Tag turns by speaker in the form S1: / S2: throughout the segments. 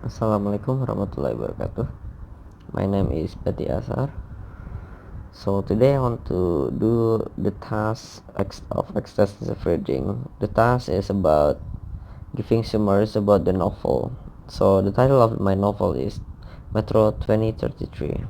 S1: Assalamualaikum warahmatullahi wabarakatuh. My name is Bati Ashar. So today I want to do the task of extensive reading. The task is about giving summaries about the novel. So the title of my novel is Metro 2033.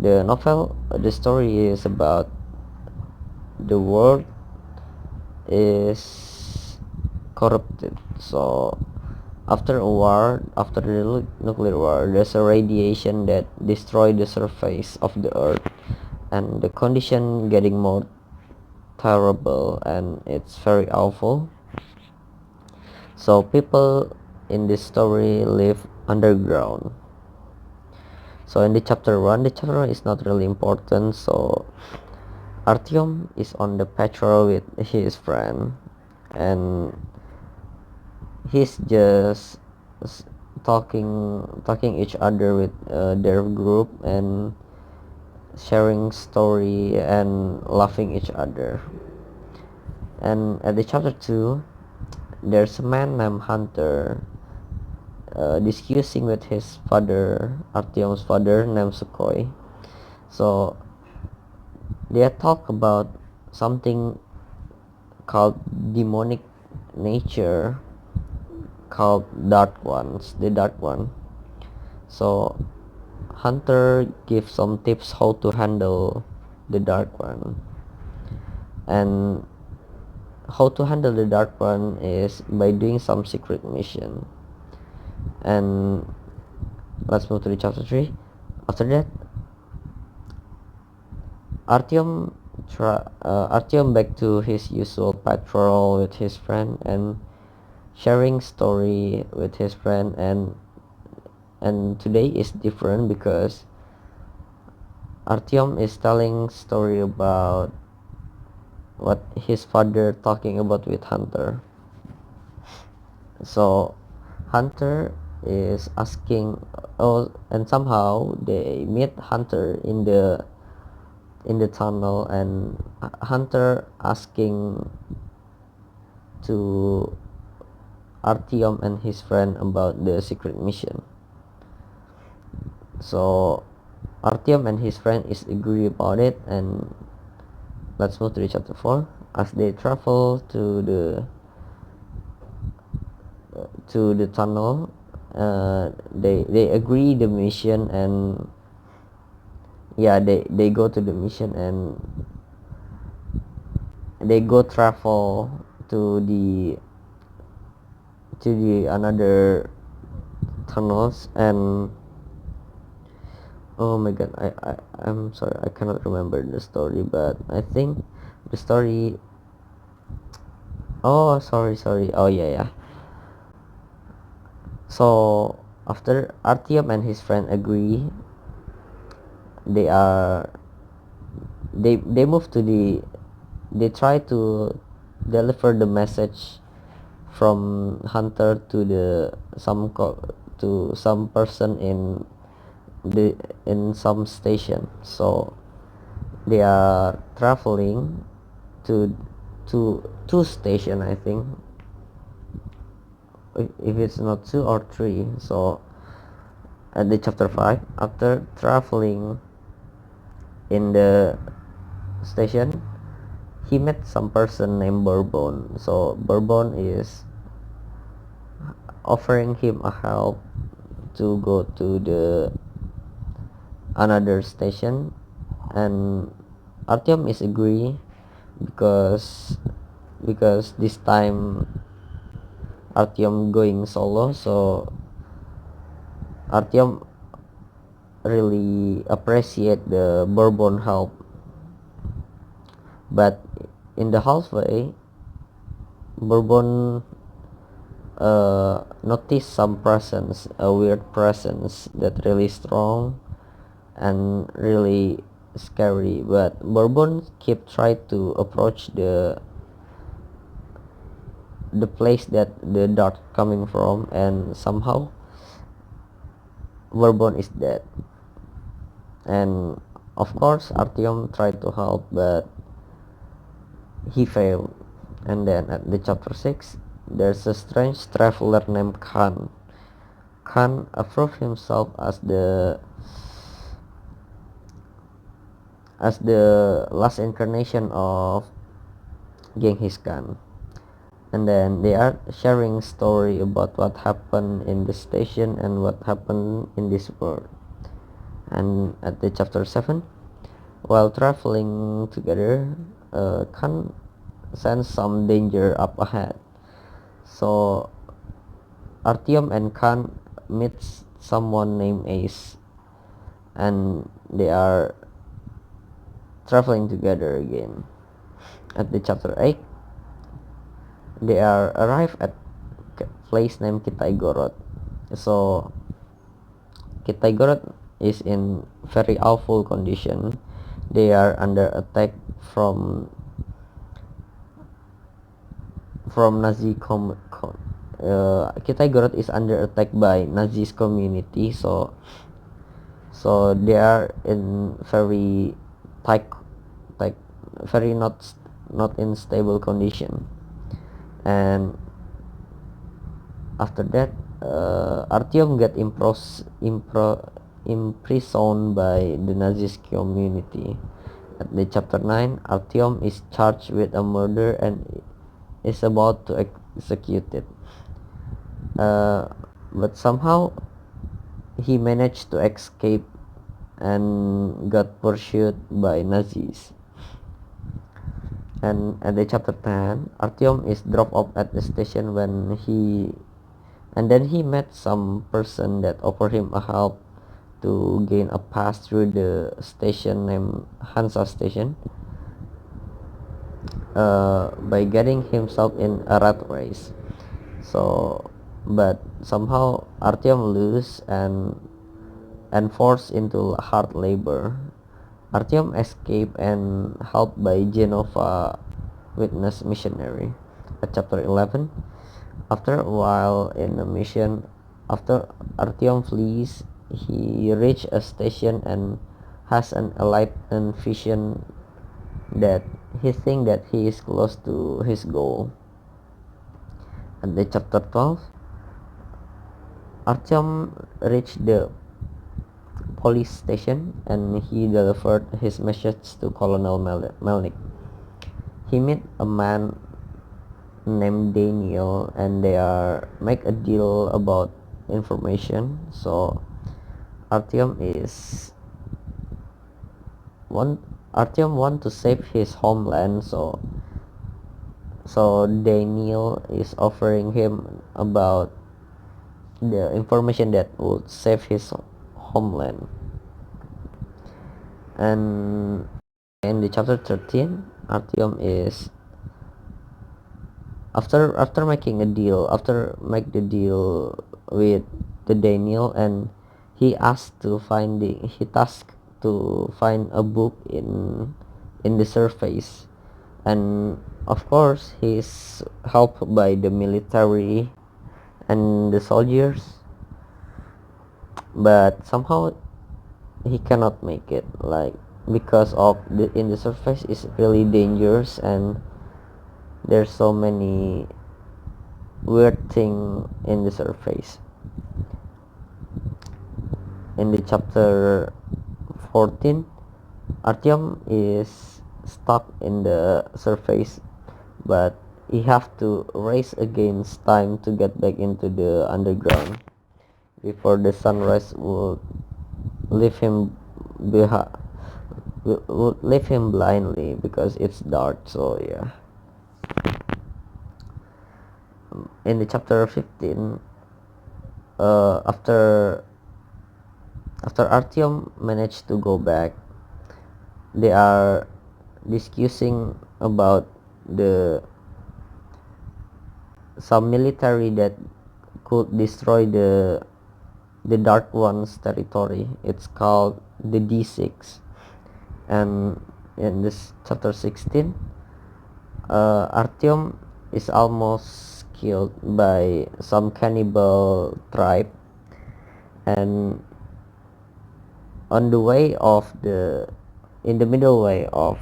S1: The story is about the world is corrupted. So after the nuclear war, there's a radiation that destroyed the surface of the earth, and the condition getting more terrible, and it's very awful. So people in this story live underground. So in the chapter 1, the chapter 1 is not really important. So Artyom is on the patrol with his friend, and he's just talking each other with their group, and sharing story and laughing each other. And at the chapter 2, there's a man named Hunter discussing with his father, Artyom's father, named Sukhoi. So they talk about something called demonic nature, called the dark one. So Hunter gives some tips how to handle the dark one, and how to handle the dark one is by doing some secret mission. And let's move to the chapter 3. After that, Artyom back to his usual patrol with his friend, and sharing story with his friend. And today is different because Artyom is telling story about what his father talking about with Hunter. So Hunter is asking, oh, and somehow they meet Hunter in the tunnel, and Hunter asking to Artyom and his friend about the secret mission. So Artyom and his friend is agree about it, and let's move to the chapter 4. As they travel to the tunnel, they agree the mission, and yeah, they go to the mission, and they go travel to the another tunnels. And oh my god, I'm sorry, I cannot remember the story, but I think the story, oh, sorry, oh yeah. So after Artyom and his friend agree, they are they move to they try to deliver the message from Hunter to some person in some station. So they are traveling to two station, I think, if it's not 2 or 3. So at the chapter 5, after traveling in the station, he met some person named Bourbon. So Bourbon is offering him a help to go to the another station, and Artyom is agree because this time Artyom going solo. So Artyom really appreciate the Bourbon help, but in the halfway, Bourbon notice some presence, a weird presence that really strong and really scary. But Bourbon keep try to approach the place that the dart coming from, and somehow Bourbon is dead. And of course Artyom tried to help, but he failed. And then at the chapter 6, there's a strange traveler named Khan. Khan approved himself as the last incarnation of Genghis Khan. And then they are sharing story about what happened in the station and what happened in this world. And at the chapter 7, while traveling together, Khan sense some danger up ahead. So Artyom and Khan meet someone named Ace, and they are traveling together again. At the chapter 8, they are arrived at a place named Kitay-Gorod. So Kitay-Gorod is in very awful condition. They are under attack from Nazi Kitay-Gorod is under attack by Nazi's community. So they are in very tight, very not in stable condition. And after that, Artyom get imprisoned by the Nazi community. At the chapter 9, Artyom is charged with a murder and is about to execute it. But somehow he managed to escape and got pursued by Nazis. And at the chapter 10, Artyom is dropped off at the station and then he met some person that offered him a help to gain a pass through the station named Hansa Station by getting himself in a rat race. So, but somehow Artyom lose and forced into hard labor. Artyom escaped and helped by Genova witness missionary. At chapter 11, after a while in a mission, after Artyom flees, he reaches a station and has an enlightened vision that he thinks that he is close to his goal. At the chapter 12, Artyom reached the police station and he delivered his message to Colonel Melnik. He met a man named Daniel and they make a deal about information. So Artyom want to save his homeland, so Daniel is offering him about the information that would save his homeland. And in the chapter 13, Artyom is after making the deal with the Daniel, and he tasked to find a book in the surface, and of course he's helped by the military and the soldiers, but somehow he cannot make it, like because of the surface is really dangerous and there's so many weird thing in the surface. In the chapter 14, Artyom is stuck in the surface, but he have to race against time to get back into the underground before the sunrise would leave him would leave him blindly because it's dark. So yeah. In the chapter 15, after Artyom managed to go back, they are discussing about some military that could destroy the Dark One's territory. It's called the D6. And in this chapter 16, Artyom is almost killed by some cannibal tribe, and on the way of in the middle way of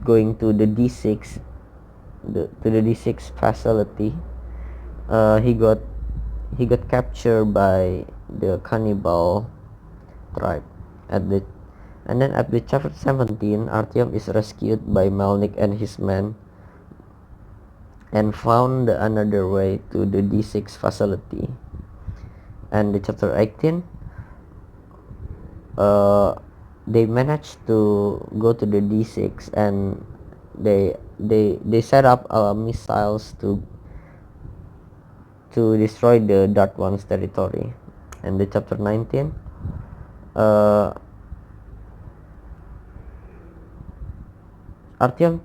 S1: going to the D6 facility, he got he got captured by the cannibal tribe at the and then at the chapter 17, Artyom is rescued by Melnik and his men and found another way to the D6 facility. And the chapter 18, they managed to go to the D6 and they set up missiles to destroy the Dark One's territory. And the chapter 19, Artyom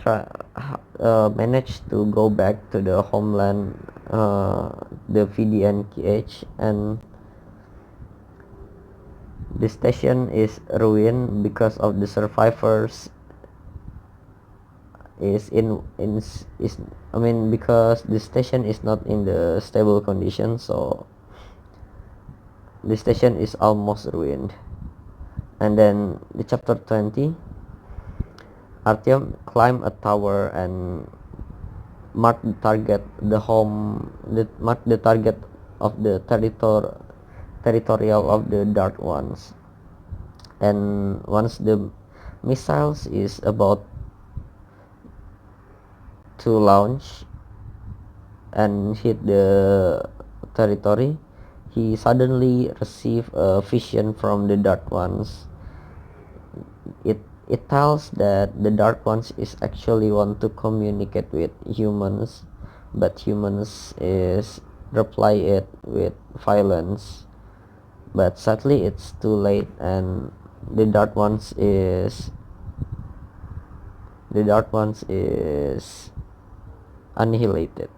S1: managed to go back to the homeland, the VDNKH, and the station is ruined because of the survivors is I mean because the station is not in the stable condition, so the station is almost ruined. And then the chapter 20, Artyom climbed a tower and marked the target of the territorial of the Dark Ones. And once the missiles is about to launch and hit the territory, he suddenly received a vision from the Dark Ones. It tells that the Dark Ones is actually want to communicate with humans, but humans is reply it with violence. But sadly, it's too late, and the Dark Ones is annihilated.